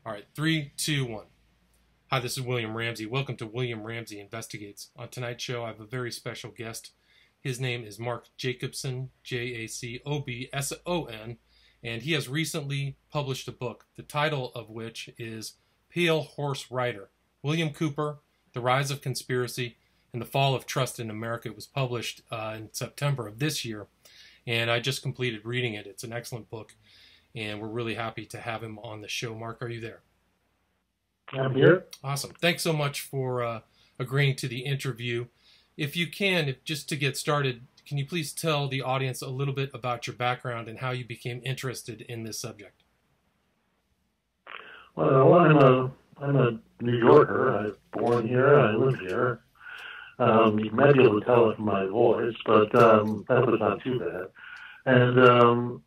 All right, three, two, one. Hi, this is William Ramsey. Welcome to William Ramsey Investigates. On tonight's show, I have a very special guest. His name is Mark Jacobson, Jacobson, and he has recently published a book, the title of which is Pale Horse Rider, William Cooper, The Rise of Conspiracy, and the Fall of Trust in America. It was published in September of this year, and I just completed reading it. It's an excellent book, and we're really happy to have him on the show. Mark, are you there? I'm here. Awesome. Thanks so much for agreeing to the interview. If you can, just to get started, can you please tell the audience a little bit about your background and how you became interested in this subject? Well, I'm a New Yorker. I was born here. I live here. You might be able to tell it from my voice, but that was not too bad. And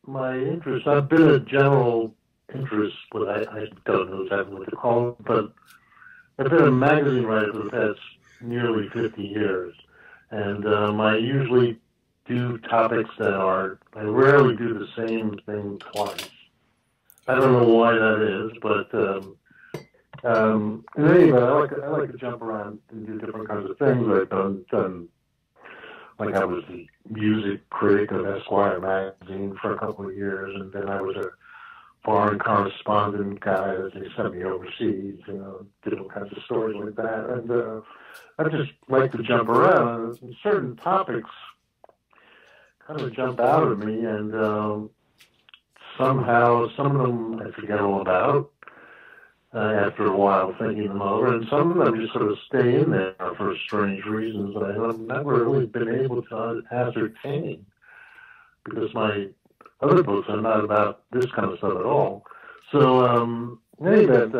my interest. I've been a general interest, but I don't know exactly what to call it, but I've been a magazine writer for the past nearly 50 years, and I usually do topics I rarely do the same thing twice. I don't know why that is, but in any event, I like to jump around and do different kinds of things. I've done like I was the music critic of Esquire magazine for a couple of years, and then I was a foreign correspondent guy that they sent me overseas, did all kinds of stories like that. And I just like to jump around. And certain topics kind of jump out at me, and somehow some of them I forget all about after a while thinking them over, and some of them just sort of stay in there for strange reasons that I've never really been able to ascertain, because my other books are not about this kind of stuff at all. So, in any event,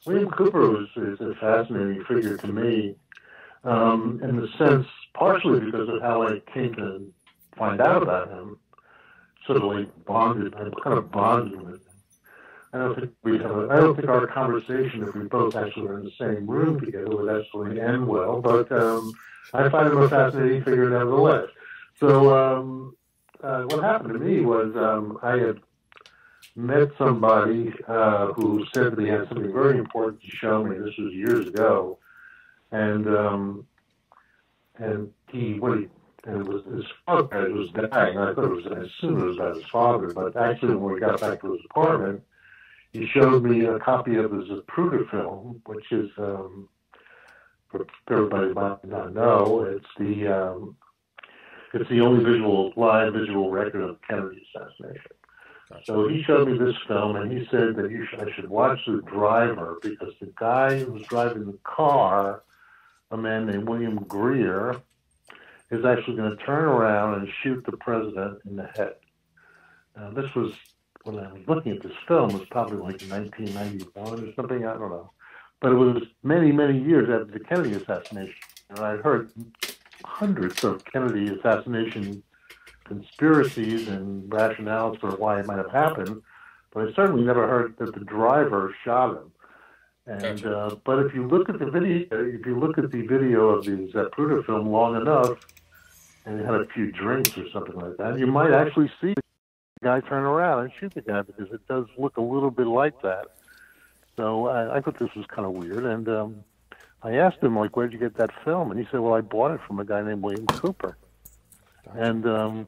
William Cooper is a fascinating figure to me, in the sense, partially because of how I came to find out about him. Sort of like bonded, I'm kind of bonded with him. I don't think our conversation, if we both actually were in the same room together, would actually end well. But I find him a fascinating figure nevertheless. So. What happened to me was I had met somebody who said that he had something very important to show me. This was years ago, and it was his father who was dying. I thought it was as soon as about his father, but actually when we got back to his apartment, he showed me a copy of his Zapruder film, which is for everybody might not know, it's the only live visual record of Kennedy's assassination. So he showed me this film, and he said that I should watch the driver, because the guy who was driving the car, a man named William Greer, is actually going to turn around and shoot the president in the head. Now, this was, when I was looking at this film, it was probably like 1991 or something, I don't know. But it was many, many years after the Kennedy assassination, and I heard hundreds of Kennedy assassination conspiracies and rationales for why it might have happened, but I certainly never heard that the driver shot him. And but if you look at the video, of the Zapruder film long enough, and you had a few drinks or something like that, you might actually see the guy turn around and shoot the guy, because it does look a little bit like that. So I thought this was kind of weird, and I asked him, like, where'd you get that film? And he said, well, I bought it from a guy named William Cooper. And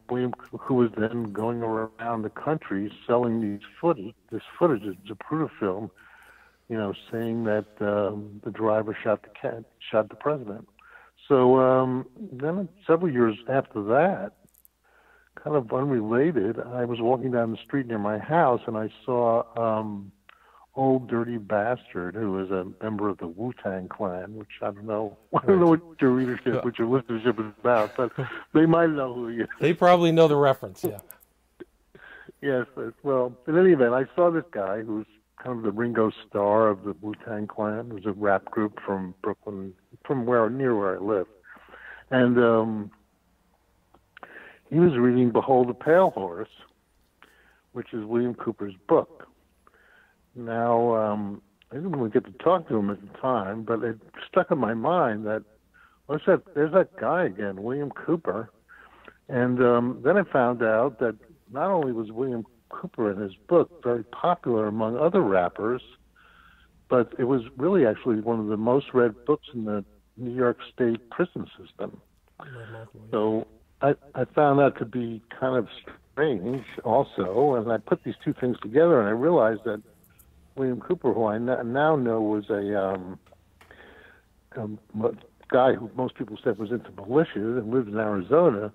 William, who was then going around the country selling this footage, this Zapruder film, saying that the driver shot the president. So then several years after that, kind of unrelated, I was walking down the street near my house, and I saw Old Dirty Bastard, who is a member of the Wu-Tang Clan, which I don't know what your readership, what your listenership is about, but they might know who he is. They probably know the reference, yeah. Yes, well, in any event, I saw this guy who's kind of the Ringo Starr of the Wu-Tang Clan. It was a rap group from Brooklyn, near where I live. And he was reading Behold the Pale Horse, which is William Cooper's book. Now, I didn't really get to talk to him at the time, but it stuck in my mind that, there's that guy again, William Cooper. And then I found out that not only was William Cooper and his book very popular among other rappers, but it was really actually one of the most read books in the New York State prison system. So I found that to be kind of strange also, and I put these two things together, and I realized that William Cooper, who I now know was a guy who most people said was into militias and lived in Arizona,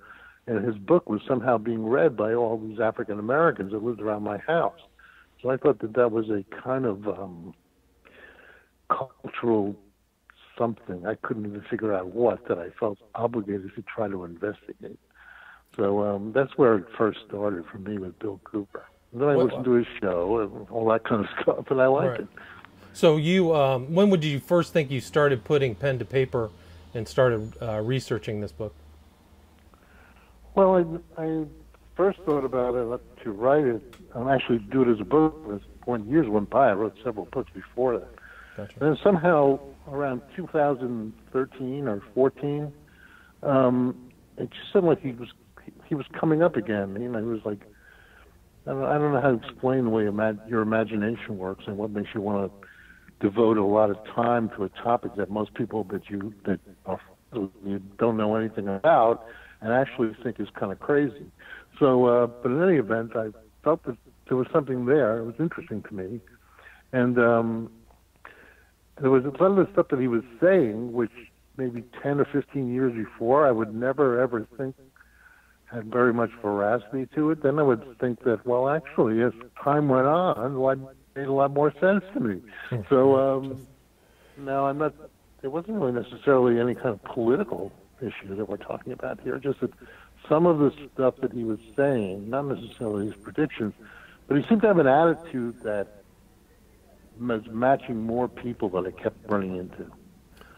and his book was somehow being read by all these African Americans that lived around my house. So I thought that that was a kind of cultural something. I couldn't even figure out what, that I felt obligated to try to investigate. So that's where it first started for me with Bill Cooper. And then I listened to his show and all that kind of stuff, and I liked it. So you, when would you first think you started putting pen to paper and started researching this book? Well, I first thought about it to write it, and actually do it as a book. When years went by, I wrote several books before that. Gotcha. And then somehow around 2013 or 14, it just seemed like he was coming up again. You know, he was like, I don't know how to explain the way your imagination works and what makes you want to devote a lot of time to a topic that most people that you don't know anything about and actually think is kind of crazy. So, but in any event, I felt that there was something there. It was interesting to me. And there was a lot of the stuff that he was saying, which maybe 10 or 15 years before I would never, ever think had very much veracity to it. Then I would think that, well, actually, as time went on, it made a lot more sense to me. So now I'm not, it wasn't really necessarily any kind of political issue that we're talking about here, just that some of the stuff that he was saying, not necessarily his predictions, but he seemed to have an attitude that was matching more people that I kept running into.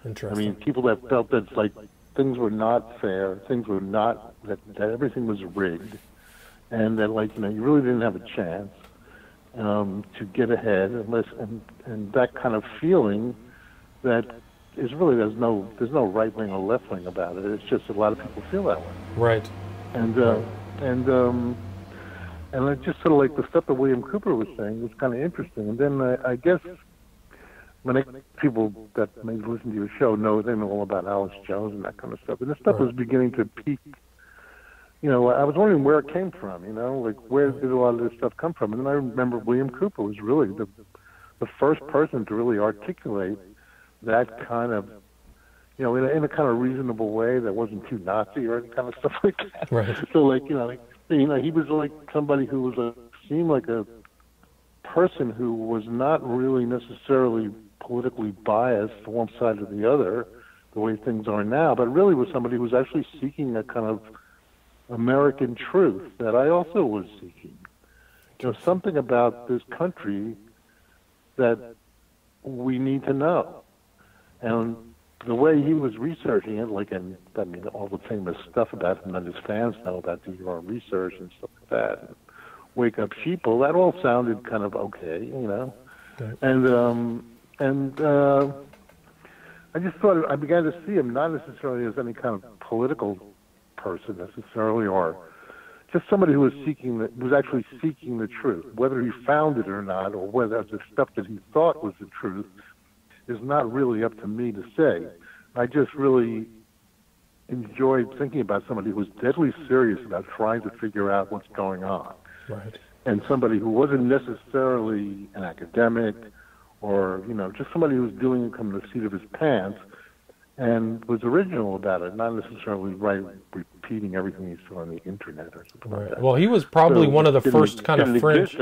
Interesting. I mean, people that felt that like things were not fair, things were not, that everything was rigged, and that, like, you know, you really didn't have a chance to get ahead unless, and that kind of feeling that is really, there's no right wing or left wing about it. It's just a lot of people feel that way. Right. And it just sort of like the stuff that William Cooper was saying was kind of interesting. And then I guess when people that maybe listen to your show they know all about Alex Jones and that kind of stuff. And this stuff was beginning to peak. You know, I was wondering where it came from, you know, like where did a lot of this stuff come from? And then I remember William Cooper was really the first person to really articulate that kind of, you know, in a kind of reasonable way that wasn't too Nazi or any kind of stuff like that. Right. So, like, you know, he was like somebody who was seemed like a person who was not really necessarily politically biased to one side or the other, the way things are now, but really was somebody who was actually seeking a kind of American truth that I also was seeking. You know, something about this country that we need to know. And the way he was researching it, like, and I mean, all the famous stuff about him that his fans know about the research and stuff like that, and Wake Up Sheeple, that all sounded kind of okay, you know. Okay. And I just thought, I began to see him not necessarily as any kind of political person necessarily, or just somebody who was actually seeking the truth. Whether he found it or not, or whether the stuff that he thought was the truth, is not really up to me to say. I just really enjoyed thinking about somebody who was deadly serious about trying to figure out what's going on. Right. And somebody who wasn't necessarily an academic or, you know, just somebody who was doing it from the seat of his pants and was original about it, not necessarily repeating everything he saw on the internet or something like that. Well, he was probably one of the first kind of fringe,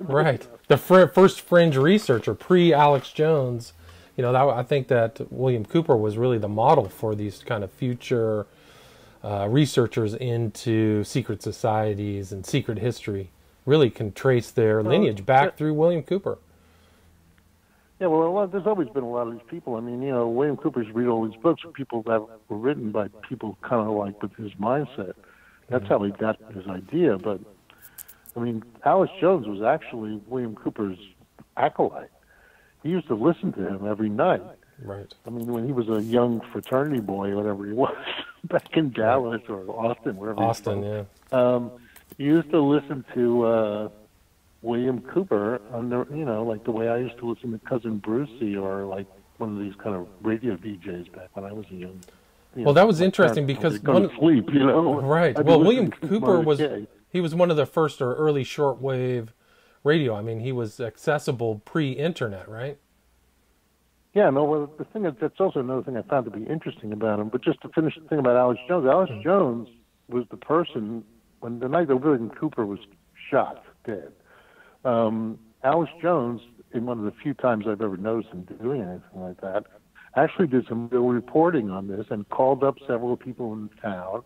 right? The first fringe researcher pre-Alex Jones. You know, I think that William Cooper was really the model for these kind of future researchers into secret societies and secret history. Really can trace their lineage back through William Cooper. Yeah, well, there's always been a lot of these people. I mean, you know, William Cooper's read all these books of people that were written by people kind of like with his mindset. That's how he got his idea. But, I mean, Alex Jones was actually William Cooper's acolyte. He used to listen to him every night. Right. I mean, when he was a young fraternity boy, whatever he was, back in Dallas or Austin, wherever Austin, he was. He used to listen to William Cooper on the, like the way I used to listen to Cousin Brucey or like one of these kind of radio DJs back when I was a young. Well, that was interesting because go to sleep, Right. Well, William Cooper he was one of the first or early shortwave radio. I mean, he was accessible pre-internet, right? Yeah, no, well, the thing is, that's also another thing I found to be interesting about him. But just to finish the thing about Alex Jones was the person, when the night that William Cooper was shot dead, Alex Jones, in one of the few times I've ever noticed him doing anything like that, actually did some real reporting on this and called up several people in town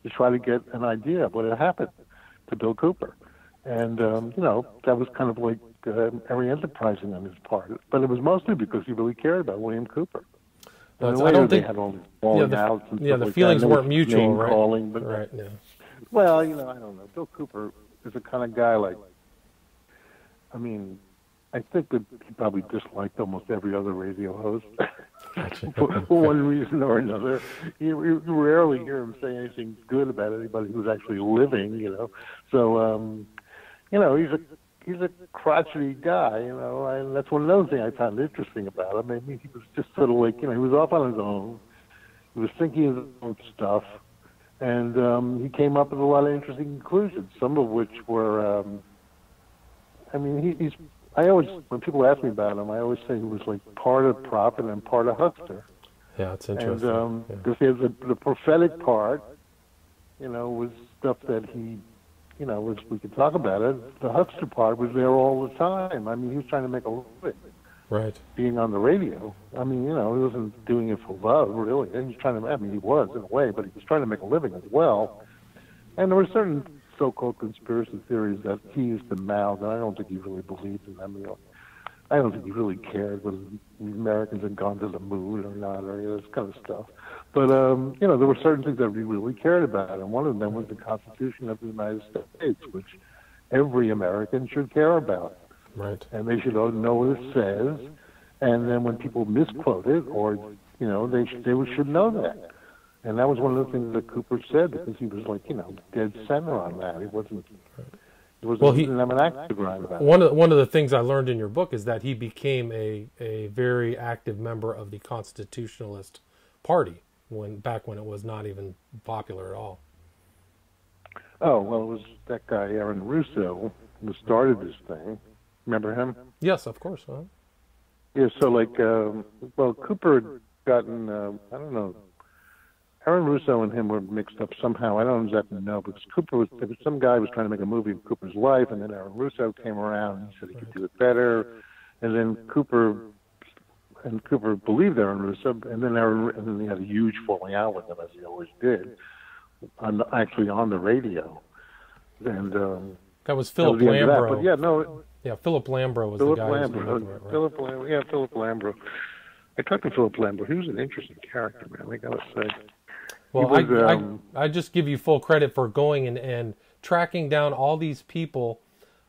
to try to get an idea of what had happened to Bill Cooper. And, that was kind of like very enterprising on his part. But it was mostly because he really cared about William Cooper. And I don't think they had all these falling outs and stuff the like feelings that. weren't mutual, right? Calling, but, right, yeah. Well, I don't know. Bill Cooper is the kind of guy like, I mean, I think that he probably disliked almost every other radio host for one reason or another. You rarely hear him say anything good about anybody who's actually living, So, he's a crotchety guy, and that's one other thing I found interesting about him. I mean, he was just sort of like, he was off on his own. He was thinking of his own stuff, and he came up with a lot of interesting conclusions, some of which were, when people ask me about him, I always say he was like part of prophet and part of huckster. Yeah, that's interesting. And because he has the prophetic part, was stuff that he, we could talk about it. The huckster part was there all the time. I mean, he was trying to make a living. Right. Being on the radio. I mean, he wasn't doing it for love, really. He was trying to, he was in a way, but he was trying to make a living as well. And there were certain so-called conspiracy theories that he used to mouth, and I don't think he really believed in them. I don't think he really cared whether the Americans had gone to the moon or not, or this kind of stuff. But, there were certain things that he really cared about, and one of them was the Constitution of the United States, which every American should care about. Right. And they should know what it says, and then when people misquote it, or, they should know that. And that was one of the things that Cooper said, because he was like, dead center on that. He didn't have an axe to grind about it. One of the things I learned in your book is that he became a very active member of the Constitutionalist Party back when it was not even popular at all. Oh, well, it was that guy, Aaron Russo, who started this thing. Remember him? Yes, of course. Huh? Yeah, so Cooper had gotten, I don't know, Aaron Russo and him were mixed up somehow. I don't exactly know, because there was some guy who was trying to make a movie of Cooper's life, and then Aaron Russo came around and he said he could do it better. And then Cooper believed Aaron Russo, and then he had a huge falling out with him, as he always did, on the radio. And that was Philip Lambro. But yeah, no. Yeah, Philip Lambro was Philip the guy. Philip Lambro. I talked to Philip Lambro. He was an interesting character, man. I gotta say. Well, I just give you full credit for going and tracking down all these people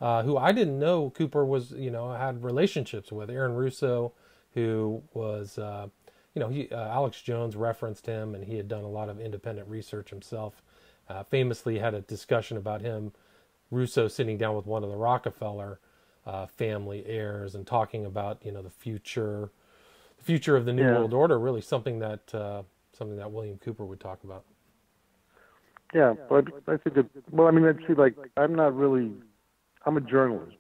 who I didn't know Cooper was, had relationships with. Aaron Russo, who was, Alex Jones referenced him, and he had done a lot of independent research himself. Famously had a discussion about Russo sitting down with one of the Rockefeller family heirs and talking about, the future of the New World Order, really something that William Cooper would talk about. Yeah, but I think I'm a journalist,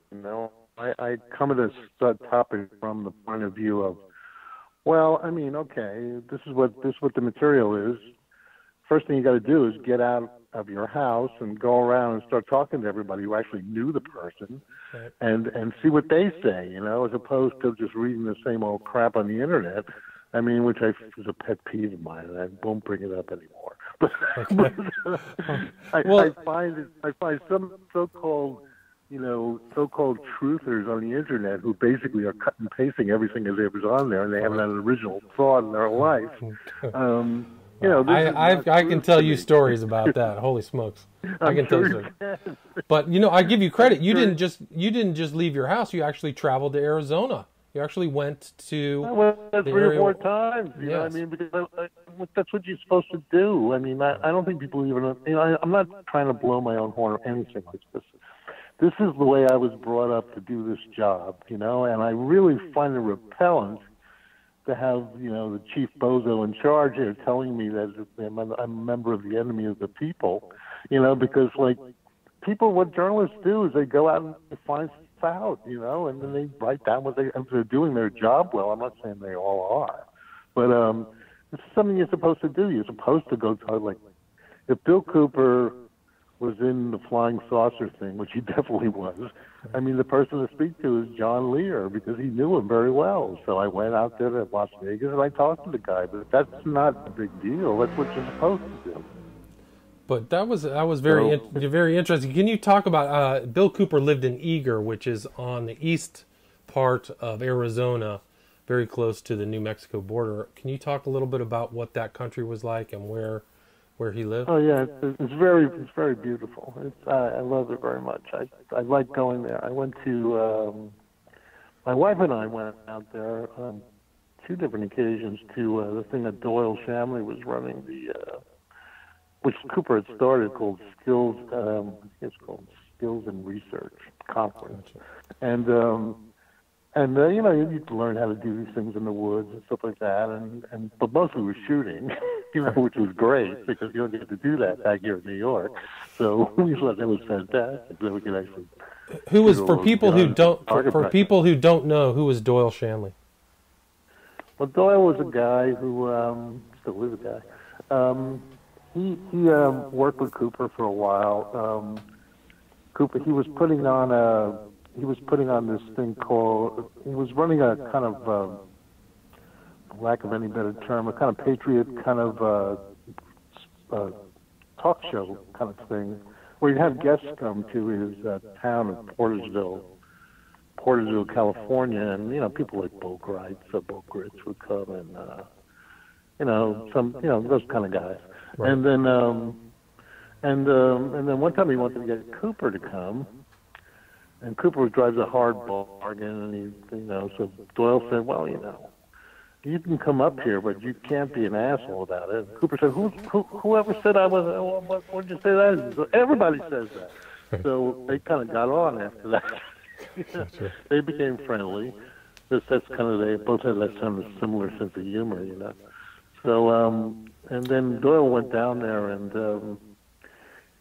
I come at this topic from the point of view of, this is what the material is. First thing you got to do is get out of your house and go around and start talking to everybody who actually knew the person, right, and see what they say, as opposed to just reading the same old crap on the internet. Which is a pet peeve of mine, and I won't bring it up anymore. I find some so-called truthers on the internet who basically are cut and pasting everything as it was on there, and they haven't had an original thought in their life. I can tell you stories about that. Holy smokes! I can tell you stories. But I give you credit. You didn't just leave your house. You actually traveled to Arizona. You actually went to. I went 3 or 4 times. You know what I mean? Because that's what you're supposed to do. I don't think people even. I'm not trying to blow my own horn or anything like this. this is the way I was brought up to do this job, you know, and I really find it repellent to have, you know, the chief bozo in charge here telling me that I'm a member of the enemy of the people, you know, because, like, people, what journalists do is they go out and they find stuff out, you know, and then they write down if they're doing their job well. I'm not saying they all are, but it's something you're supposed to do. You're supposed to go to, like, if Bill Cooper was in the flying saucer thing, which he definitely was, I mean, the person to speak to is John Lear, because he knew him very well. So I went out there to Las Vegas and I talked to the guy, but that's not a big deal. That's what you're supposed to do. But that was very very interesting. Can you talk about Bill Cooper lived in Eager, which is on the east part of Arizona, very close to the New Mexico border. Can you talk a little bit about what that country was like and where he lived? Oh yeah, it's very beautiful. I love it very much. I like going there. I went to my wife and I went out there on 2 different occasions to the thing that Doyle Shamley was running, which Cooper had started, called Skills. It's called Skills and Research Conference, and you know, you need to learn how to do these things in the woods and stuff like that, but mostly we're shooting, you know, which was great because you don't get to do that back here in New York. So we thought that was fantastic. That we could actually. Who was for people who don't know, who was Doyle Shanley? Well, Doyle was a guy who still is a guy. He worked with Cooper for a while. Cooper, he was putting on this thing called, he was running a kind of, for lack of any better term, a kind of patriot kind of talk show kind of thing, where you'd have guests come to his town of Portersville, California, and, you know, people like Bo Gritz would come, and, you know, those kind of guys. Right. And then one time he wanted to get Cooper to come, and Cooper drives a hard bargain, and he, you know, so Doyle said, well, you know, you can come up here, but you can't be an asshole about it. And Cooper said, whoever said I was, what did you say that is? So everybody says that. So they kind of got on after that. They became friendly. That's kind of, they both had that kind of similar sense of humor, you know. So, and then Doyle went down there, and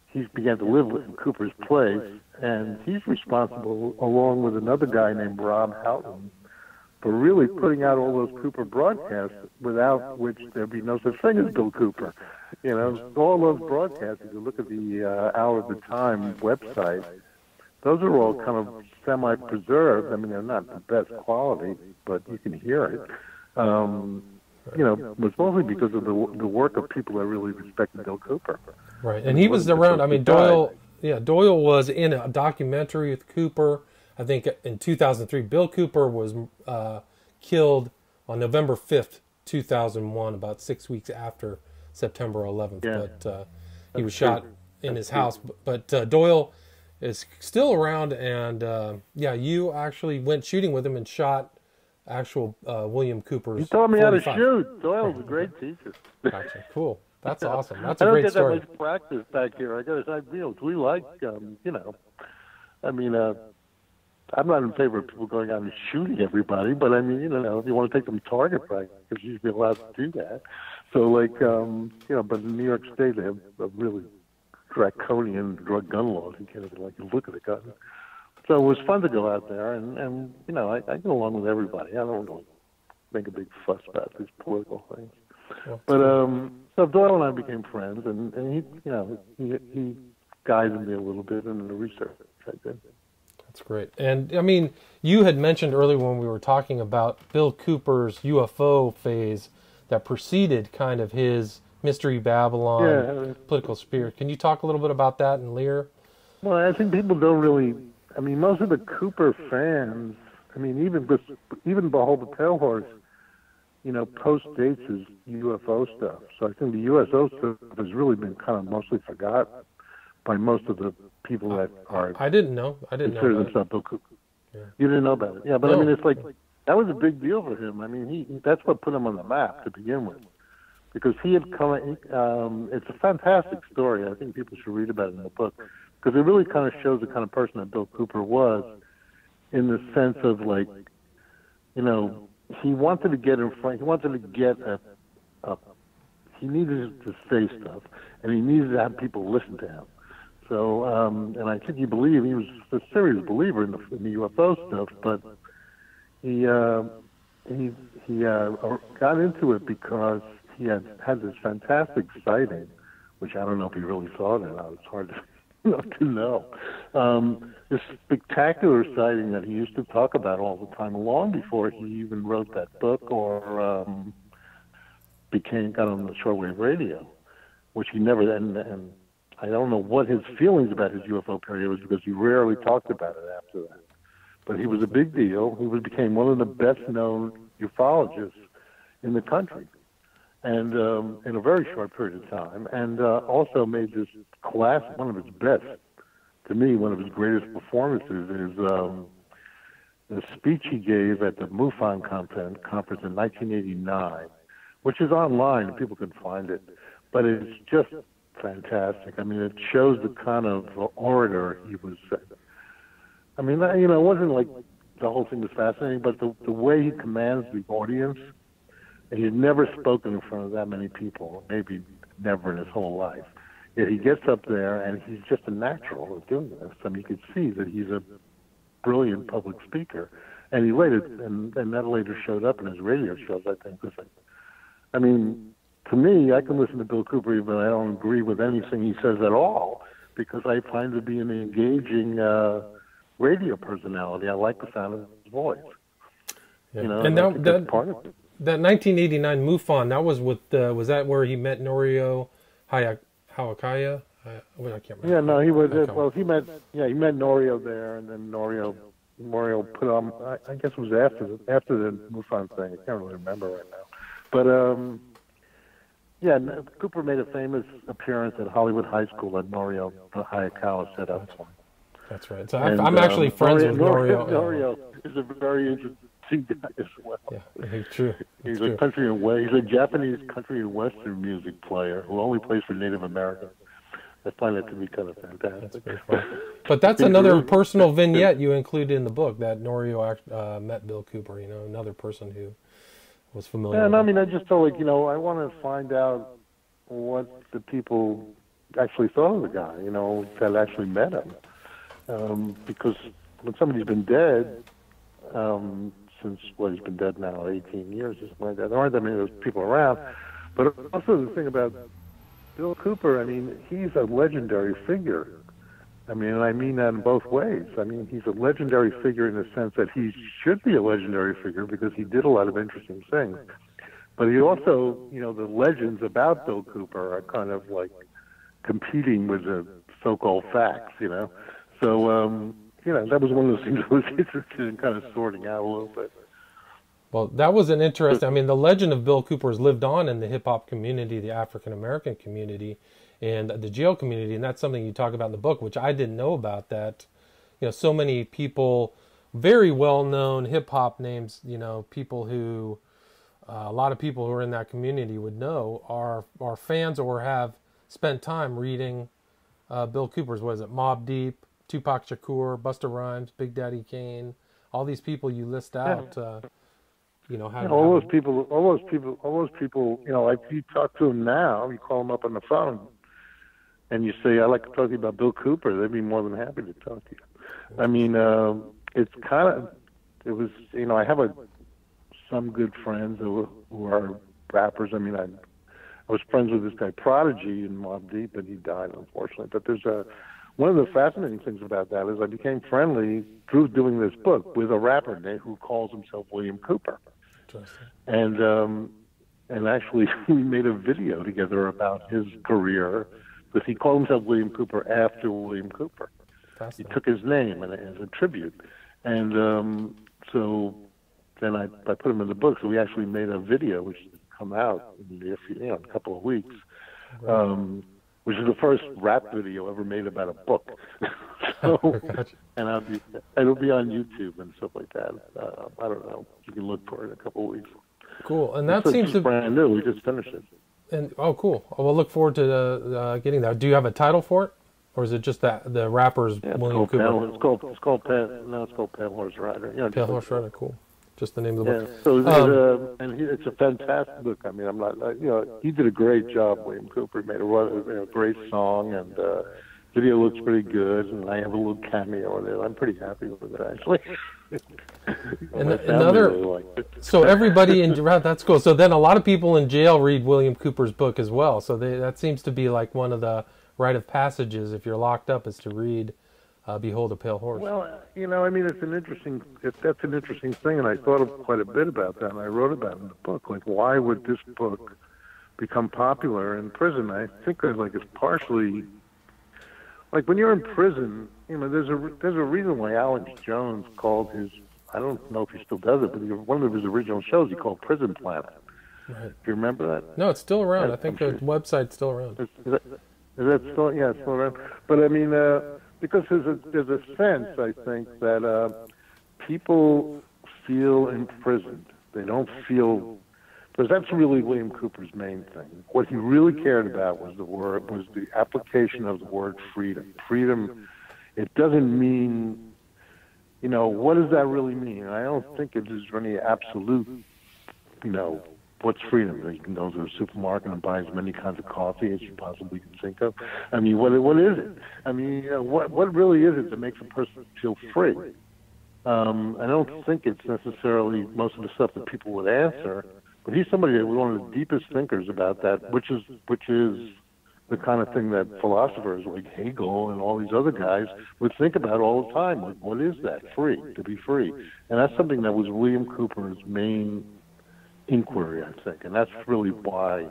he began to live in Cooper's place, and he's responsible, along with another guy named Rob Houghton, for really putting out all those Cooper broadcasts, without which there'd be no such thing as Bill Cooper. You know, all those broadcasts, if you look at the Hour of the Time website, those are all kind of semi-preserved. I mean, they're not the best quality, but you can hear it. You know, it was mostly because of the work of people that really respected Bill Cooper. Right, and he was around. I mean, Doyle was in a documentary with Cooper. I think in 2003, Bill Cooper was killed on November 5th, 2001, about 6 weeks after September 11th. Yeah. But he was shot in his house. But Doyle is still around, and you actually went shooting with him and shot actual William Cooper's. He taught me 45. How to shoot. Doyle was a great teacher. Gotcha. Cool. That's awesome. That's a great story. I don't get that much practice back here. I got to say, we like, you know, I mean, I'm not in favor of people going out and shooting everybody, but I mean, you know, if you want to take them target practice, you should be allowed to do that. So, like, you know, but in New York State, they have a really draconian drug gun laws. You can't even, like, look at a gun. So it was fun to go out there, and you know, I get along with everybody. I don't really make a big fuss about these political things. But so Doyle and I became friends, and he, you know, he guided me a little bit in the research I did. That's great. And I mean, you had mentioned earlier when we were talking about Bill Cooper's UFO phase that preceded kind of his Mystery Babylon political spirit. Can you talk a little bit about that and Lear? Well, I think people don't really. I mean, most of the Cooper fans, I mean, even Behold the Pale Horse, you know, post-dates his UFO stuff. So I think the UFO stuff has really been kind of mostly forgotten by most of the people that are... I didn't know that. Bill Cooper. Yeah. You didn't know about it? Yeah, but no. I mean, it's like, that was a big deal for him. I mean, that's what put him on the map to begin with. Because he had come... it's a fantastic story. I think people should read about it in the book. because it really kind of shows the kind of person that Bill Cooper was, in the sense of, like, you know, he wanted to get in front. He wanted to get he needed to say stuff, and he needed to have people listen to him. So, and I think he was a serious believer in the UFO stuff, but he got into it because he had this fantastic sighting, which I don't know if he really saw it or not. It's hard to know. This spectacular sighting that he used to talk about all the time, long before he even wrote that book or got on the shortwave radio, which he never. And I don't know what his feelings about his UFO period was, because he rarely talked about it after that. But he was a big deal. He became one of the best-known ufologists in the country, and in a very short period of time. And also made this class one of his best. To me, one of his greatest performances is the speech he gave at the MUFON conference in 1989, which is online and people can find it. But it's just fantastic. I mean, it shows the kind of orator he was. I mean, you know, it wasn't like the whole thing was fascinating, but the way he commands the audience, and he's never spoken in front of that many people, maybe never in his whole life. Yet he gets up there, and he's just a natural at doing this. I mean, you could see that he's a brilliant public speaker. And he later, and that later showed up in his radio shows, I think. I mean, to me, I can listen to Bill Cooper, even though I don't agree with anything he says at all, because I find him to be an engaging radio personality. I like the sound of his voice. Yeah. You know, and that's part of it. That 1989 MUFON, that was with, was that where he met Norio Hayakawa? I can't remember. Yeah, no, he was. He met Norio there, and then Norio put on. I guess it was after the MUFON thing. I can't really remember right now, but Cooper made a famous appearance at Hollywood High School that Norio Hayakawa set up for him. That's right. So I'm actually friends with Norio. Norio is a very interesting guy as well. Yeah, true. He's a Japanese country and western music player who only plays for Native Americans. I find that to be kind of fantastic. That's very fun. But that's another personal vignette you included in the book, that Norio met Bill Cooper. You know, another person who was familiar. Yeah, with I mean, I just felt like, you know, I want to find out what the people actually thought of the guy. You know, that actually met him. Because when somebody's been dead, since, he's been dead now 18 years or something like that, there aren't that many of those people around. But also the thing about Bill Cooper, I mean, he's a legendary figure. I mean, and I mean that in both ways. I mean, he's a legendary figure in the sense that he should be a legendary figure because he did a lot of interesting things. But he also, you know, the legends about Bill Cooper are kind of like competing with the so-called facts, you know. So, you know, that was one of those things I was interested in kind of sorting out a little bit. Well, that was an interesting, I mean, the legend of Bill Cooper has lived on in the hip-hop community, the African-American community, and the jail community, and that's something you talk about in the book, which I didn't know about, that, you know, so many people, very well-known hip-hop names, you know, people who, a lot of people who are in that community would know, are fans or have spent time reading Bill Cooper's, what is it, Mobb Deep, Tupac Shakur, Busta Rhymes, Big Daddy Kane, all these people you list out, you know, all those people, you know, like you talk to them now, you call them up on the phone, and you say, I'd like to talk to you about Bill Cooper, they'd be more than happy to talk to you. I mean, it's kind of, it was, you know, I have some good friends who are rappers. I mean, I was friends with this guy Prodigy in Mobb Deep, and he died, unfortunately. But there's one of the fascinating things about that is I became friendly through doing this book with a rapper who calls himself William Cooper. And actually we made a video together about his career, because he called himself William Cooper after William Cooper. He took his name and as a tribute. And so then I put him in the book. So we actually made a video which has come out in a couple of weeks. Which is the first rap video ever made about a book. So, and it'll be on YouTube and stuff like that. I don't know. You can look for it in a couple of weeks. Cool, and that seems to be brand new. We just finished it. And cool. We'll look forward to getting that. Do you have a title for it? Or is it just that the rapper's William Cooper? It's called Pale Horse Rider. Yeah, Pale Horse Rider, cool. Just the name of the book. So it's a fantastic book. I mean, I'm not, he did a great job. William Cooper made a great song, and video looks pretty good, and I have a little cameo in it. I'm pretty happy with it, actually. So everybody in that's cool. So then a lot of people in jail read William Cooper's book as well. So that seems to be like one of the rite of passages if you're locked up is to read Behold a Pale Horse. Well, I mean, that's an interesting thing, and I thought quite a bit about that, and I wrote about it in the book. Like, why would this book become popular in prison? I think it's partially like when you're in prison. There's a reason why Alex Jones called his, I don't know if he still does it, but one of his original shows he called Prison Planet. Right. Do you remember that? No, it's still around. I think the website's still around. Is that still? Yeah, it's still around. But I mean, because there's a sense, I think, that people feel imprisoned. They don't feel, because that's really William Cooper's main thing. What he really cared about was the application of the word freedom. Freedom, it doesn't mean, what does that really mean? I don't think it is any absolute, what's freedom? You can go to a supermarket and buy as many kinds of coffee as you possibly can think of. I mean, what is it? I mean, what really is it that makes a person feel free? I don't think it's necessarily most of the stuff that people would answer, but he's somebody that was one of the deepest thinkers about that, which is the kind of thing that philosophers like Hegel and all these other guys would think about all the time. Like, what is that? Free, to be free. And that's something that was William Cooper's main inquiry, I think. And that's really why,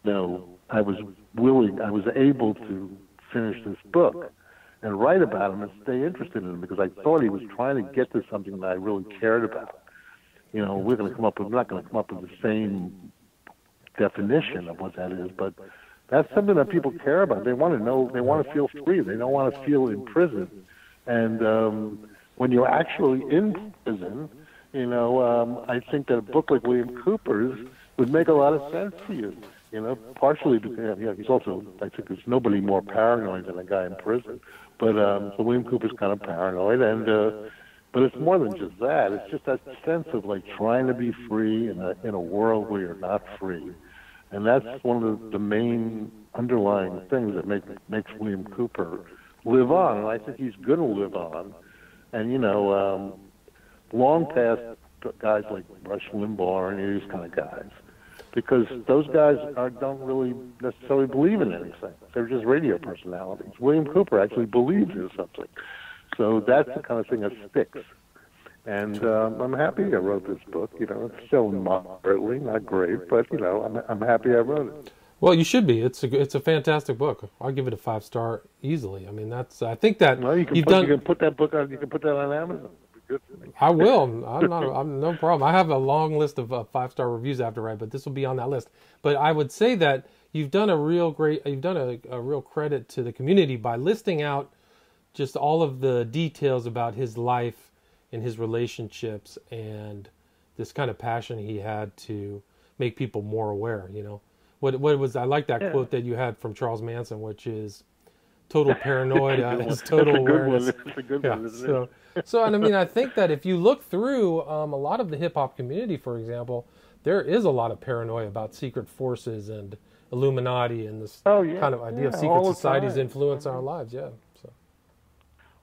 I was able to finish this book and write about him and stay interested in him, because I thought he was trying to get to something that I really cared about. We're not going to come up with the same definition of what that is, but that's something that people care about. They want to know, they want to feel free. They don't want to feel imprisoned. And when you're actually in prison, I think that a book like William Cooper's would make a lot of sense to you. Partially because he's also, I think there's nobody more paranoid than a guy in prison. But so William Cooper's kind of paranoid, and but it's more than just that. It's just that sense of like trying to be free in a world where you're not free. And that's one of the main underlying things that makes William Cooper live on. And I think he's going to live on. And, long past guys like Rush Limbaugh and these kind of guys. Because those guys don't really necessarily believe in anything. They're just radio personalities. William Cooper actually believes in something. So that's the kind of thing that sticks. And I'm happy I wrote this book. It's still moderately, not great, but I'm happy I wrote it. Well, you should be. It's a fantastic book. I'll give it a 5-star easily. I mean, I think that you can put that book on. You can put that on Amazon. Good for me. I will. I'm no problem. I have a long list of 5-star reviews I have to write, but this will be on that list. But I would say that you've done a real credit to the community by listing out just all of the details about his life and his relationships and this kind of passion he had to make people more aware. What was, I like that quote that you had from Charles Manson, which is total paranoia is total awareness. It's a good one, isn't it? So, and I mean, I think that if you look through a lot of the hip hop community, for example, there is a lot of paranoia about secret forces and Illuminati and this kind of idea of secret societies influence our lives. Yeah. So.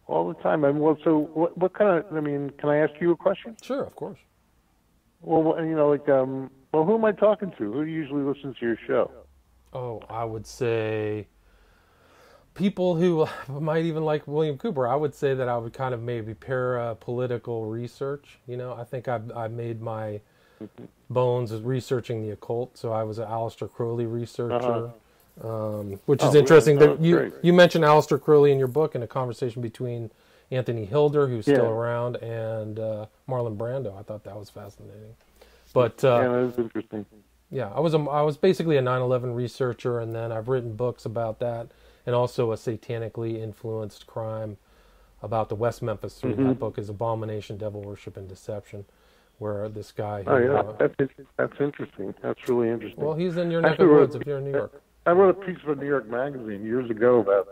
All the time. I mean, well, so what kind of? I mean, can I ask you a question? Sure, of course. Well, who am I talking to? Who usually listens to your show? Oh, I would say people who might even like William Cooper. I would say that I would kind of maybe pair political research. I think I made my bones researching the occult. So I was an Aleister Crowley researcher. Which is interesting. Really? You mentioned Aleister Crowley in your book in a conversation between Anthony Hilder, who's still around, and Marlon Brando. I thought that was fascinating. But that was interesting. Yeah, I was basically a 9/11 researcher, and then I've written books about that, and also a satanically influenced crime about the West Memphis 3. That book is Abomination, Devil Worship, and Deception, where this guy. That's interesting. That's really interesting. Well, he's in your neck of the woods if you're in New York. I wrote a piece for New York Magazine years ago about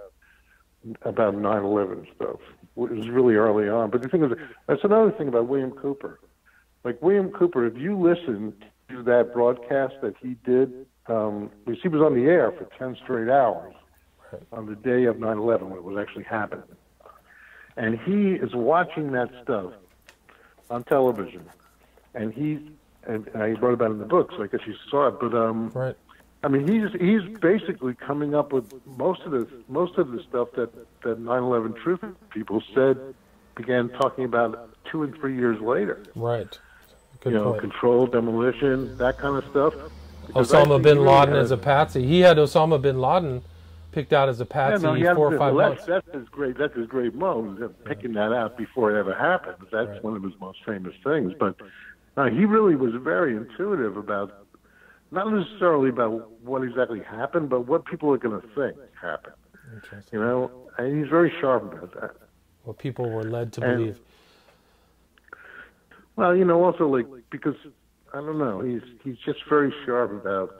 about 9/11 stuff. It was really early on. But the thing is, that's another thing about William Cooper. Like William Cooper, if you listen to that broadcast that he did, because he was on the air for 10 straight hours on the day of 9/11 when it was actually happening. And he is watching that stuff on television. And I wrote about it in the book, so I guess you saw it. But right. I mean, he's basically coming up with most of the stuff that 9/11 truth people began talking about 2 and 3 years later. Right. Good point. Controlled demolition, that kind of stuff. Because Osama bin Laden as a patsy. He had Osama bin Laden picked out as a patsy 4 or 5 months. That's his great moment, picking that out before it ever happened. That's one of his most famous things. But he really was very intuitive about, not necessarily about what exactly happened, but what people are going to think happened. Interesting. And he's very sharp about that. What people were led to believe. Well, also because I don't know, he's just very sharp about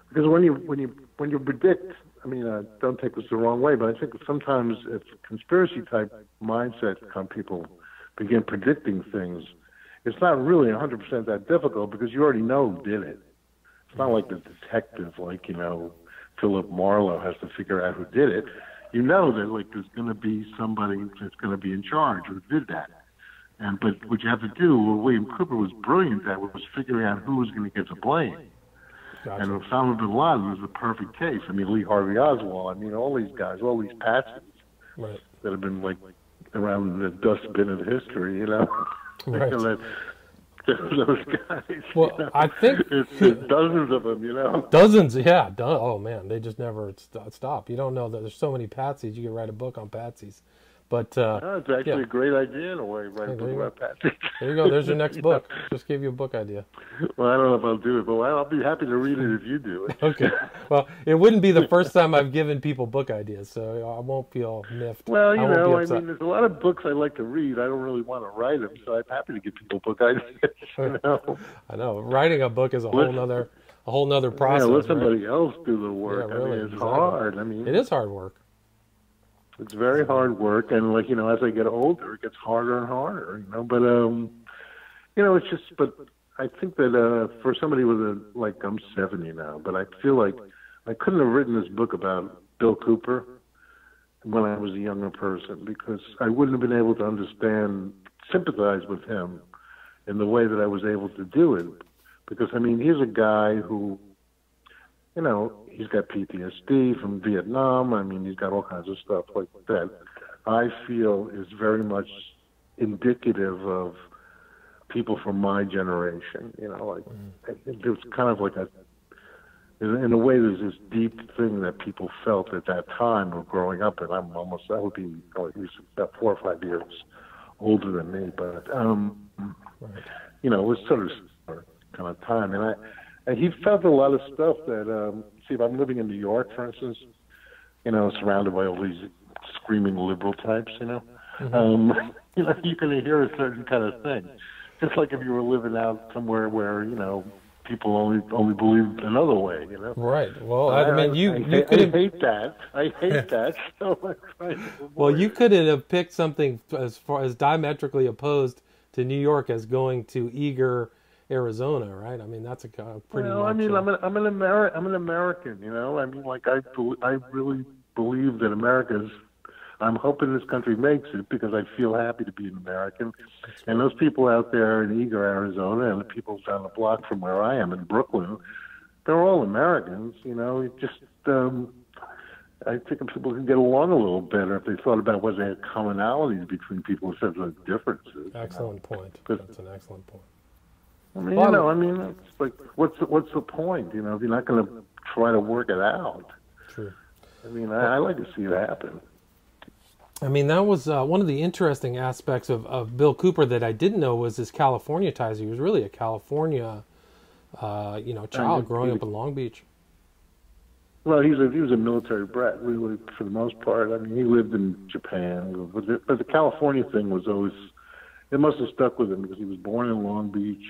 because when you predict, I mean, don't take this the wrong way, but I think sometimes if conspiracy type mindset people begin predicting things, it's not really 100% that difficult because you already know who did it. It's not like the detective, Philip Marlowe has to figure out who did it. You know that there's going to be somebody that's going to be in charge who did that. But what you have to do, what William Cooper was brilliant at, was figuring out who was going to get the blame. Gotcha. And Osama bin Laden was the perfect case. I mean, Lee Harvey Oswald. I mean, all these guys, all these patsies that have been around the dustbin of history. Right. Those guys. Well, I think it's dozens of them. Dozens, yeah. Oh man, they just never stop. You don't know that there's so many patsies. You could write a book on patsies. But it's actually a great idea in a way, right? About patsies. There you go. There's your next book. Just gave you a book idea. Well, I don't know if I'll do it, but I'll be happy to read it if you do it. Okay. Well, it wouldn't be the first time I've given people book ideas, so I won't feel miffed. Well, I mean, there's a lot of books I like to read. I don't really want to write them, so I'm happy to give people book ideas. I know. Writing a book is a whole nother process. Yeah, let somebody else do the work. Yeah, really, I mean, it's hard. I mean, it is hard work. It's very hard work, and as I get older, it gets harder and harder. But it's just. But I think that for somebody I'm 70 now, but I feel like I couldn't have written this book about Bill Cooper when I was a younger person because I wouldn't have been able to sympathize with him in the way that I was able to do it. Because I mean, he's a guy who, he's got PTSD from Vietnam. I mean, he's got all kinds of stuff like that. I feel is very much indicative of people from my generation. It was kind of in a way, there's this deep thing that people felt at that time of growing up, and I would be at least about 4 or 5 years older than me, but it was sort of kind of time, and he felt a lot of stuff that. See, if I'm living in New York, for instance, surrounded by all these screaming liberal types, Mm-hmm. You can hear a certain kind of thing. Just like if you were living out somewhere where, people only believe another way, Right. Well, I hate that. I hate that so much. Well, you couldn't have picked something as far as diametrically opposed to New York as going to Eager, Arizona, right? I mean, that's a pretty. Well, I mean, I'm an American, I mean, I really believe that America's. I'm hoping this country makes it because I feel happy to be an American. And those people out there in Eager, Arizona, and the people down the block from where I am in Brooklyn, they're all Americans. I think people can get along a little better if they thought about whether they had commonalities between people instead of differences. Excellent point. That's an excellent point. I mean, it's like, what's the point? If you're not going to try to work it out. True. I mean, I like to see it happen. I mean, that was one of the interesting aspects of Bill Cooper that I didn't know was his California ties. He was really a California, child growing up in Long Beach. Well, he was a military brat, really, for the most part. I mean, he lived in Japan, but the California thing was always. It must have stuck with him because he was born in Long Beach.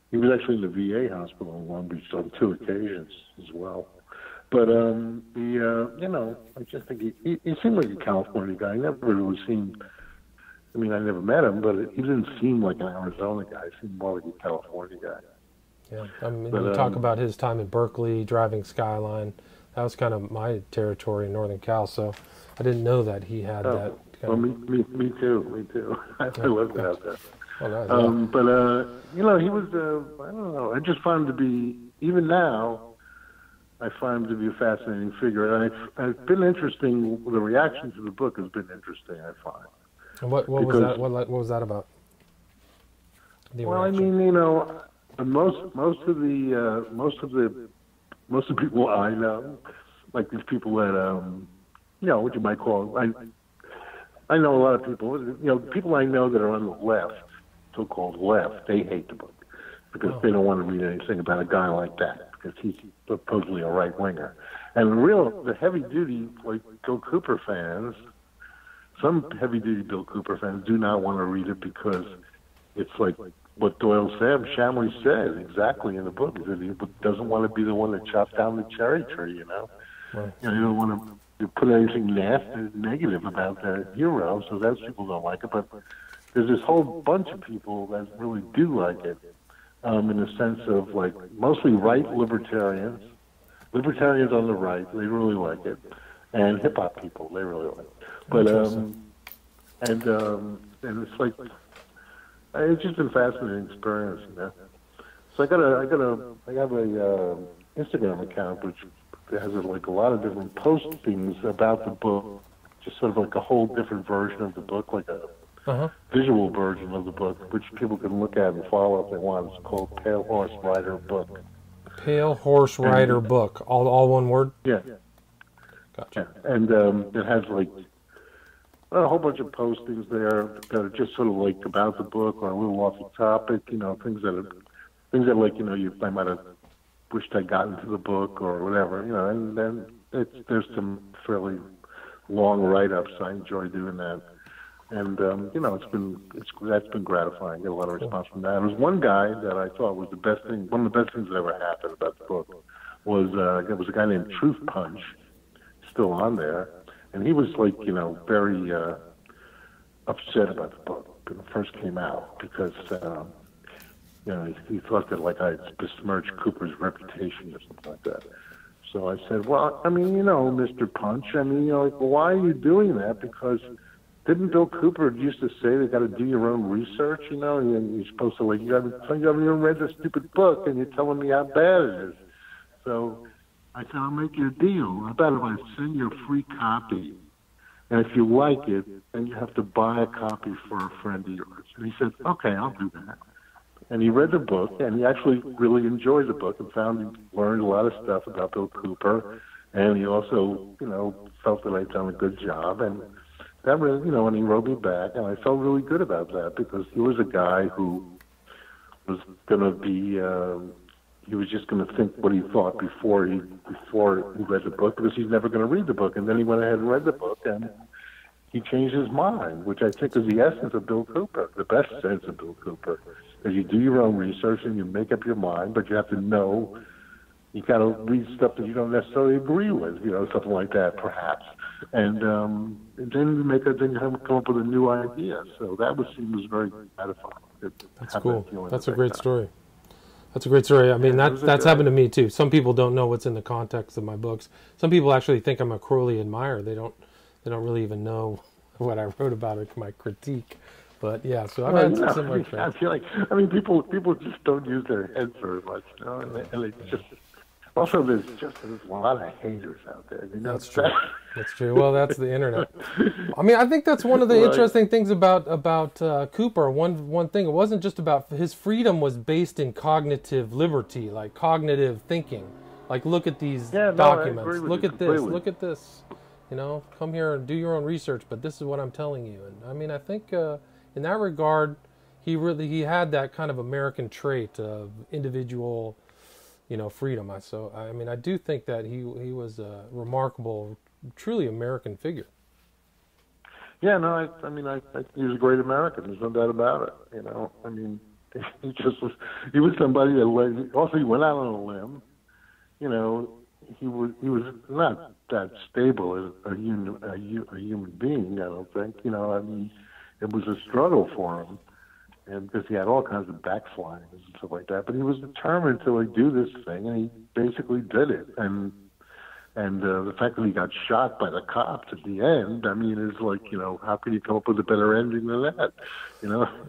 He was actually in the VA hospital in Long Beach on 2 occasions as well. But you know, I just think he seemed like a California guy. I never really seen. I mean, I never met him, but he didn't seem like an Arizona guy. He seemed more like a California guy. Yeah, I mean, But, you talk about his time in Berkeley, driving Skyline. That was kind of my territory in Northern Cal, so I didn't know that he had that. Well, me too. I lived out there. Oh, nice, yeah. But you know, he was. I don't know. I just find him to be. Even now, I find him to be a fascinating figure, and it's been interesting. The reaction to the book has been interesting. I find. And what was that? What was that about? Well, I mean, you know, most of the people I know, like these people that you know, what you might call. I know a lot of people. You know, people I know that are on the left, so-called left, they hate the book because they don't want to read anything about a guy like that because he's supposedly a right-winger. And the heavy-duty, like Bill Cooper fans, some heavy-duty Bill Cooper fans do not want to read it because it's like what Doyle Shamley said exactly in the book, is that he doesn't want to be the one that chops down the cherry tree, you know? Right. You know, you don't want to put anything negative about the hero, so those people don't like it. But there's this whole bunch of people that really do like it, in the sense of, like, mostly right libertarians on the right, they really like it, and hip-hop people, they really like it. But, and it's like, it's just been a fascinating experience, you know. So I have a Instagram account which has like a lot of different postings about the book, just sort of like a whole different version of the book, like a visual version of the book, which people can look at and follow if they want. It's called Pale Horse Rider Book. Pale Horse Rider Book, all one word. Yeah. Gotcha. Yeah. And it has like a whole bunch of postings there that are just sort of like about the book or a little off the topic, you know, things that like, you know, I might have wished I'd gotten to the book or whatever, you know, and then there's some fairly long write-ups. I enjoy doing that. And, you know, that's been gratifying. I get a lot of response from that. There was one guy that I thought was one of the best things that ever happened about the book was, there was a guy named Truth Punch, still on there. And he was like, you know, very upset about the book when it first came out because, you know, he thought that like I besmirched Cooper's reputation or something like that. So I said, well, I mean, you know, Mr. Punch, I mean, you know, like, well, why are you doing that? Because didn't Bill Cooper used to say they got to do your own research, you know, and you're supposed to, like, you haven't even read the stupid book and you're telling me how bad it is. So I said, I'll make you a deal. How about if I send you a free copy? And if you like it, then you have to buy a copy for a friend of yours. And he said, okay, I'll do that. And he read the book, and he actually really enjoyed the book and learned a lot of stuff about Bill Cooper. And he also, you know, felt that I'd done a good job. And that really, you know, and he wrote me back, and I felt really good about that because he was a guy who was going to be, he was just going to think what he thought before he read the book, because he's never going to read the book. And then he went ahead and read the book, and he changed his mind, which I think is the essence of Bill Cooper, the best sense of Bill Cooper. Is you do your own research and you make up your mind, but you have to know, you got to read stuff that you don't necessarily agree with, you know, something like that, perhaps. And then come up with a new idea. So that was very gratifying. That's cool. That's a great story. That's a great story. I mean, that's happened to me too. Some people don't know what's in the context of my books. Some people actually think I'm a Crowley admirer. They don't really even know what I wrote about it, my critique. But yeah, so I've had some similar things. I feel like, I mean, people just don't use their heads very much, you know, and they just. Also, there's a lot of haters out there. You know? That's true. That's true. Well, that's the internet. I mean, I think that's one of the interesting things about Cooper. One thing, it wasn't just about his freedom was based in cognitive liberty, like cognitive thinking. Like, look at these documents. Look at this. Look at this. You know, come here and do your own research. But this is what I'm telling you. And I mean, I think in that regard, he had that kind of American trait of individual, you know, freedom. I mean, I do think that he was a remarkable, truly American figure. Yeah, no, I mean, I he was a great American. There's no doubt about it. You know, I mean, he was somebody that also he went out on a limb. You know, he was not that stable as a human being. I don't think. I mean, it was a struggle for him, and because he had all kinds of backslidings and stuff like that. But he was determined to do this thing, and he basically did it. And the fact that he got shot by the cops at the end, I mean, is like, how can you come up with a better ending than that?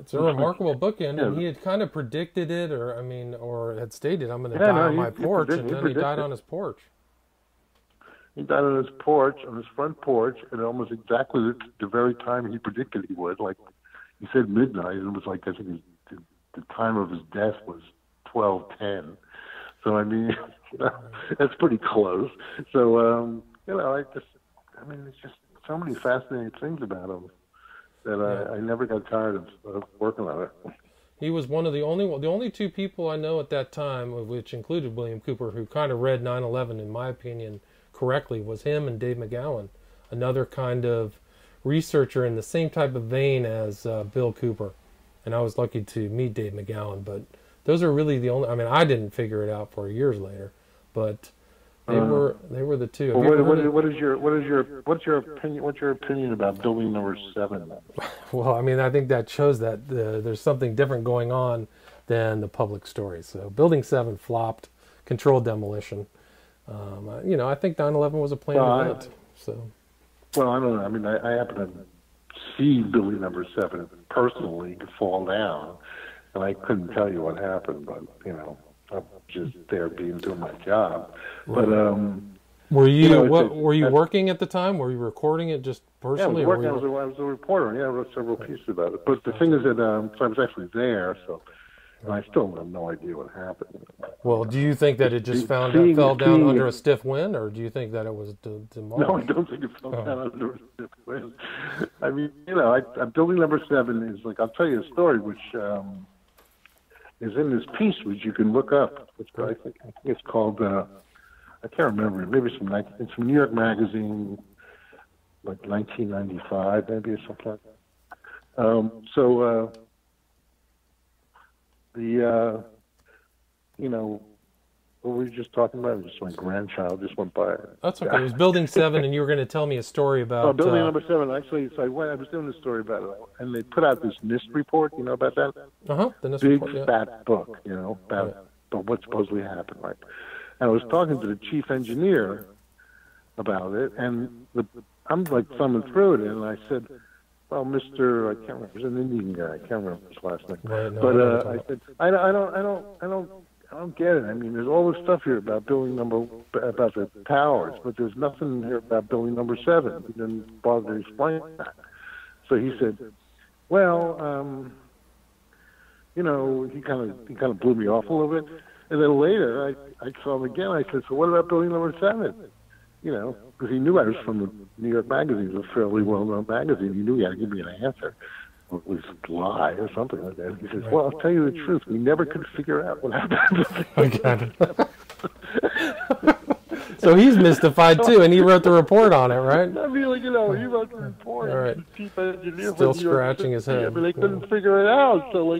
It's a remarkable bookend, and he had kind of predicted it, or had stated, I'm going to die on my porch, and then he died on his porch. He died on his porch, on his front porch, at almost exactly the very time he predicted he would. Like, he said midnight, and it was like, I think the time of his death was 12:10. So, I mean, that's pretty close. So, it's just so many fascinating things about him that I never got tired of working on it. He was one of the only two people I know at that time, which included William Cooper, who kind of read 9/11, in my opinion, correctly, was him and Dave McGowan, another kind of researcher in the same type of vein as Bill Cooper. And I was lucky to meet Dave McGowan, but those are really the only. I mean, I didn't figure it out for years later, but they were the two. Well, what's your opinion about Building Number 7? Well, I mean, I think that shows that there's something different going on than the public story. So, Building 7 flopped, controlled demolition. I think 9/11 was a planned event. Well, I don't know. I mean, I happen to see Building Number 7 personally fall down. And I couldn't tell you what happened, but I'm just there doing my job. But were you were you working at the time? Were you recording it just personally? Yeah, I was working. I was a reporter. Yeah, I wrote several pieces about it. But the thing is that so I was actually there, and I still have no idea what happened. Well, do you think that it just fell down under a stiff wind, or do you think that it was demolished? No, I don't think it fell down under a stiff wind. I mean, Building Number 7 is like, I'll tell you a story which is in this piece, which you can look up. I think it's called, I can't remember, maybe it's from New York Magazine, like 1995, maybe, or something like that. What were we just talking about? Just my grandchild just went by. That's okay. It was Building 7, and you were going to tell me a story about... Building Number 7. Actually, so I was doing a story about it, and they put out this NIST report, about that? Uh-huh, the NIST big, report, fat book, about what supposedly happened, right? And I was talking to the chief engineer about it, and I'm like thumbing through it, and I said, well, Mr. I can't remember, it was an Indian guy, I can't remember his last name. Right, no, but I said, I don't get it. I mean, there's all this stuff here about about the towers, but there's nothing here about Building Number 7. He didn't bother to explain that. So he said, well, he kind of blew me off a little bit. And then later, I saw him again. I said, so what about Building Number 7? Because he knew I was from the New York Magazine, it was a fairly well-known magazine. He knew he had to give me an answer. Or at least lie or something like that. He says, well, I'll tell you the truth. We never could figure out what happened. I got it. So he's mystified too, and he wrote the report on it, right? I mean, he wrote the report. All right. The chief engineer Still scratching his head. I mean, they couldn't figure it out. So, I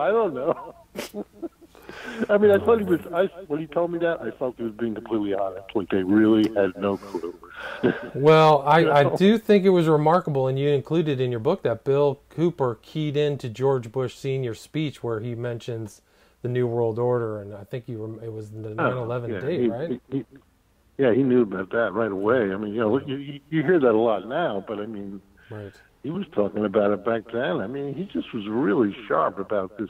don't know. I mean, I thought when he told me that, I felt he was being completely honest. Like, they really had no clue. Well, I do think it was remarkable, and you included in your book that Bill Cooper keyed into George Bush Sr.'s speech where he mentions the New World Order, and I think it was the 9/11 date, right? He knew about that right away. I mean, you hear that a lot now, but I mean, right. He was talking about it back then. I mean, he just was really sharp about this.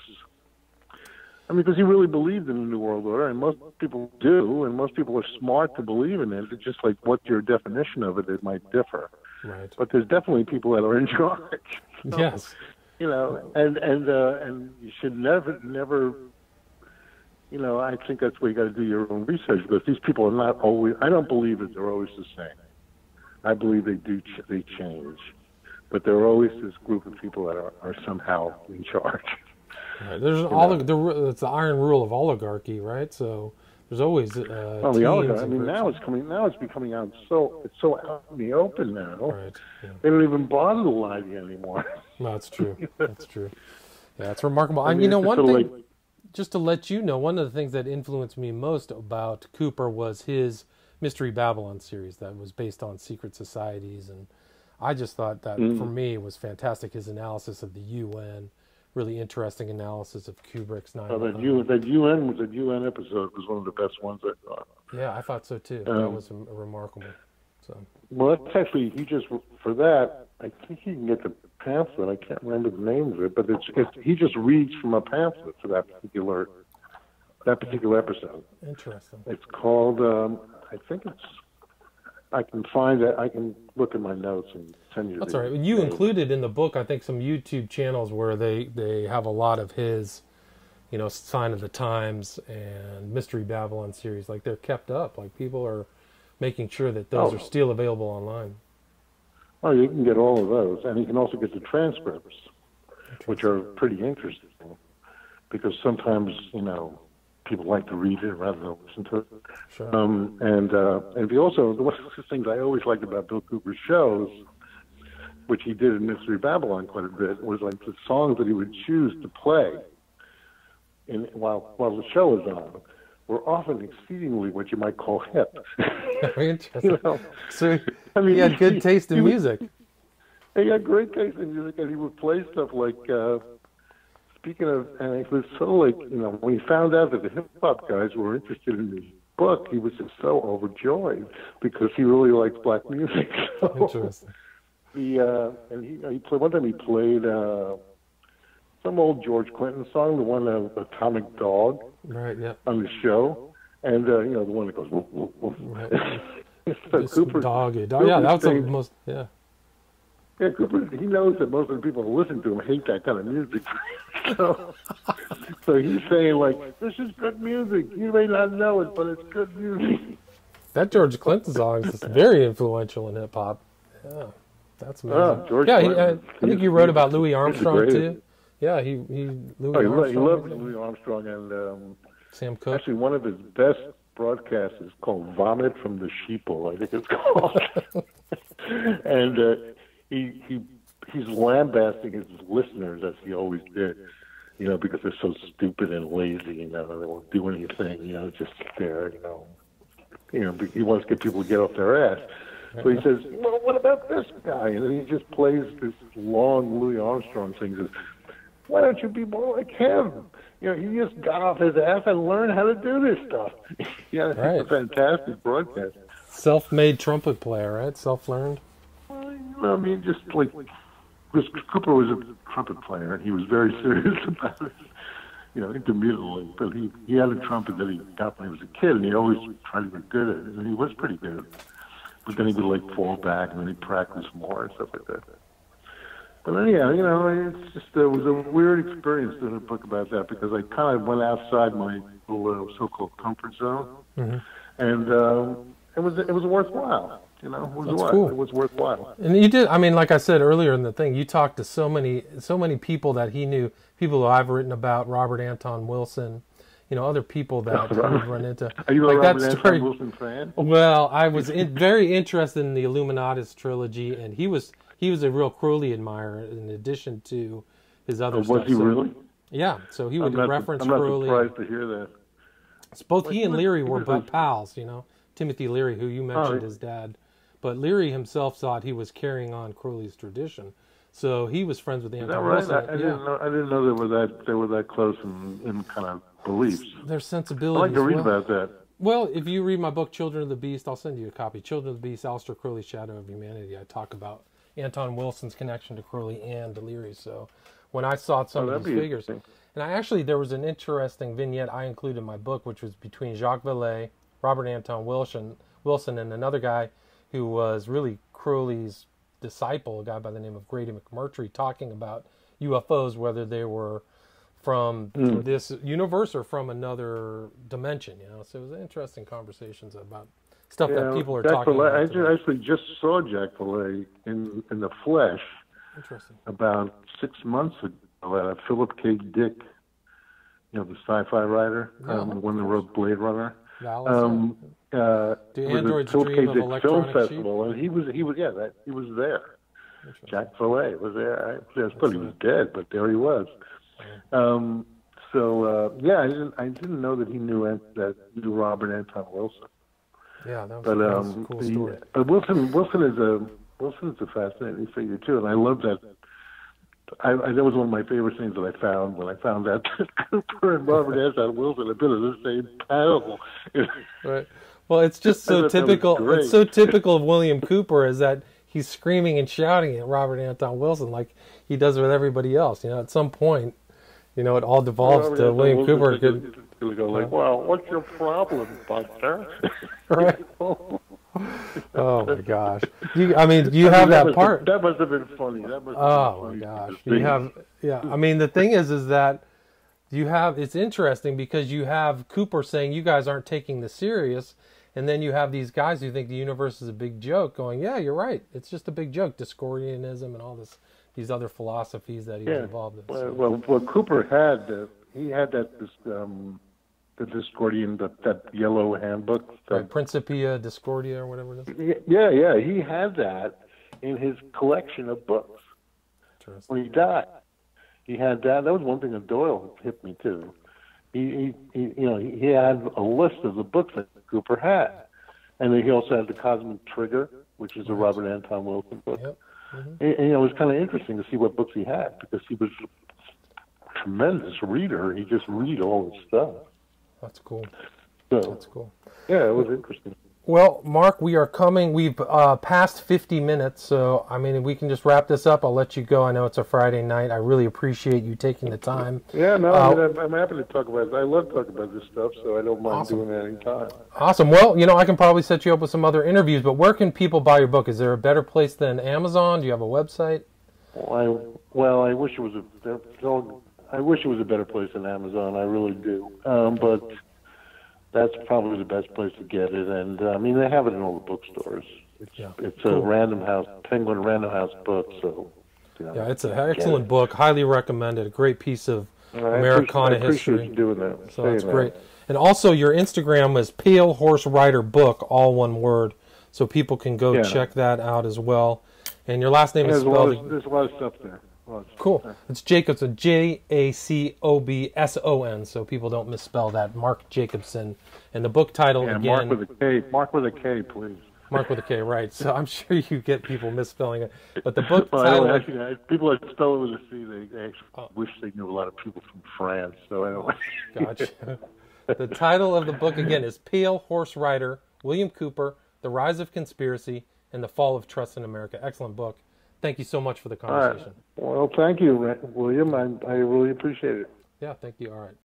I mean, because he really believed in the New World Order, and most people do, and most people are smart to believe in it. It's just like what your definition of it might differ. Right. But there's definitely people that are in charge. Yes. And you should never. I think that's where you got to do your own research, because these people are not always. I don't believe that they're always the same. I believe they change, but there are always this group of people that are somehow in charge. Right. There's it's the iron rule of oligarchy, right? So there's always the oligarchy. I mean, now it's becoming out it's so out in the open now. Right. Yeah. They don't even bother to lie to you anymore. No, that's true. That's true. Yeah, it's remarkable. I mean, one thing, just to let you know, one of the things that influenced me most about Cooper was his Mystery Babylon series that was based on secret societies, and I just thought that for me was fantastic. His analysis of the UN, really interesting analysis of Kubrick's 9/11. That UN episode was one of the best ones I thought. Yeah, I thought so too. That was remarkable. So. Well, that's actually for that. I think you can get the pamphlet. I can't remember the name of it, but he just reads from a pamphlet for that particular episode. Interesting. It's called. I think it's. I can find it. I can look at my notes and send you. That's all right. You included in the book, I think, some YouTube channels where they have a lot of his, Sign of the Times and Mystery Babylon series. Like they're kept up. Like people are making sure that those are still available online. Oh, you can get all of those, and you can also get the transcripts, which are pretty interesting, because sometimes people like to read it rather than listen to it. Sure. And he also, one of the things I always liked about Bill Cooper's shows, which he did in Mystery Babylon quite a bit, was like the songs that he would choose to play while the show was on were often exceedingly what you might call hip. Very interesting. So he had good taste in music. He had great taste in music, and he would play stuff like, speaking of, and it was so like, when he found out that the hip-hop guys were interested in his book, he was just so overjoyed because he really likes black music. So interesting. One time he played some old George Clinton song, the one Atomic Dog, right? Yeah. On the show, and the one that goes woof, woof, woof. Right. So Cooper, dog. Yeah, that's the most. Yeah. Yeah, Cooper. He knows that most of the people who listen to him hate that kind of music. So he's saying like, "This is good music. You may not know it, but it's good music." That George Clinton song is very influential in hip hop. Yeah, that's amazing. George Clinton. I think you wrote about Louis Armstrong too. Yeah, he Louis Armstrong. He loved Louis Armstrong and Sam Cooke. Actually, one of his best broadcasts is called "Vomit from the Sheeple," I think it's called. And he's lambasting his listeners, as he always did, because they're so stupid and lazy, they won't do anything, just sit there, he wants to get people to get off their ass. So he says, well, what about this guy? And then he just plays this long Louis Armstrong thing. He says, why don't you be more like him? He just got off his ass and learned how to do this stuff. It's a fantastic broadcast. Self-made trumpet player, right? Self-learned? I mean, just like, because Cooper was a trumpet player, and he was very serious about it, intermittently. But he had a trumpet that he got when he was a kid, and he always tried to get good at it, and he was pretty good at it. But then he would, fall back, and then he'd practice more and stuff like that. But anyhow, it's just, it was a weird experience doing a book about that, because I kind of went outside my little so-called comfort zone, and it was worthwhile. It was worthwhile. And you did. I mean, like I said earlier in the thing, you talked to so many people that he knew, people who I've written about, Robert Anton Wilson, other people that he'd run into. Are you like a Robert Anton Wilson fan? Well, I was very interested in the Illuminatus trilogy, and he was a real Crowley admirer in addition to his other stuff. Was he really? Yeah. So he would reference Crowley. I'm not surprised to hear that. So both he and Leary were pals. Timothy Leary, who you mentioned, his dad. But Leary himself thought he was carrying on Crowley's tradition, so he was friends with Anton Wilson. I didn't know they were that close in kind of beliefs. Their sensibilities. I'd like to read about that. Well, if you read my book, Children of the Beast, I'll send you a copy. Children of the Beast, Aleister Crowley's Shadow of Humanity. I talk about Anton Wilson's connection to Crowley and Leary. So when I saw some of these figures, and there was an interesting vignette I included in my book, which was between Jacques Vallée, Robert Anton Wilson, and another guy who was really Crowley's disciple, a guy by the name of Grady McMurtry, talking about UFOs, whether they were from this universe or from another dimension. So it was interesting conversations about stuff that people are talking about. I actually just saw Jacques Vallée in the flesh. Interesting. About 6 months ago at Philip K. Dick, the sci-fi writer, when they wrote Blade Runner. Do androids dream of electronic Film Festival, and he was there. Jacques Vallée was there. I thought he was dead, but there he was. I didn't know that he knew Robert Anton Wilson. Yeah, that But was a cool story. but Wilson is a fascinating figure too, and I love that. That was one of my favorite things that I found when I found out that Cooper and Robert Anton Wilson had been in the same panel. Right. Well, it's just so typical. It's so typical of William Cooper is that he's screaming and shouting at Robert Anton Wilson like he does with everybody else. You know, at some point, you know, it all devolves to William Cooper. Could go like, "Well, what's your problem, Buster?" Right. Oh my gosh! You have that part. That must have been funny. Oh my gosh! You have, yeah. I mean, the thing is that you have. It's interesting because you have Cooper saying you guys aren't taking this serious, and then you have these guys who think the universe is a big joke, going, "Yeah, you're right. It's just a big joke." Discordianism and all these other philosophies that he was involved in. So. Well, Cooper had the Discordian, that yellow handbook. Right, Principia Discordia or whatever it is. Yeah. He had that in his collection of books. When he died, he had that. That was one thing that Doyle hit me too. He had a list of the books that Cooper had, and then he also had the Cosmic Trigger, which is a Robert Anton Wilson book. Yep. Mm-hmm. And it was kind of interesting to see what books he had because he was a tremendous reader. He just read all the stuff. That's cool. So, that's cool. Yeah, it was interesting. Well, Mark, we are coming. We've passed 50 minutes, so, I mean, we can just wrap this up. I'll let you go. I know it's a Friday night. I really appreciate you taking the time. Yeah, no, I'm happy to talk about it. I love talking about this stuff, so I don't mind doing it any time. Awesome. Well, I can probably set you up with some other interviews, but where can people buy your book? Is there a better place than Amazon? Do you have a website? I wish it was a better place than Amazon. I really do. But that's probably the best place to get it. And, I mean, they have it in all the bookstores. It's cool. Penguin Random House book. So, yeah, it's an excellent book. Highly recommended. A great piece of Americana history. I appreciate you doing that. So that's great. And also, your Instagram is Pale Horse Rider Book, all one word. So people can go check that out as well. And your last name is spelled... There's a lot of stuff there. Cool. It's Jacobson, Jacobson, so people don't misspell that. Mark Jacobson. And the book title again... Mark with a K. Mark with a K, please. Mark with a K, right. So I'm sure you get people misspelling it. But the book title... Actually, people that spell it with a C, they actually wish they knew a lot of people from France, so I don't... Gotcha. The title of the book, again, is Pale Horse Rider, William Cooper, The Rise of Conspiracy, and the Fall of Trust in America. Excellent book. Thank you so much for the conversation. Well, thank you, William. I really appreciate it. Yeah, thank you. All right.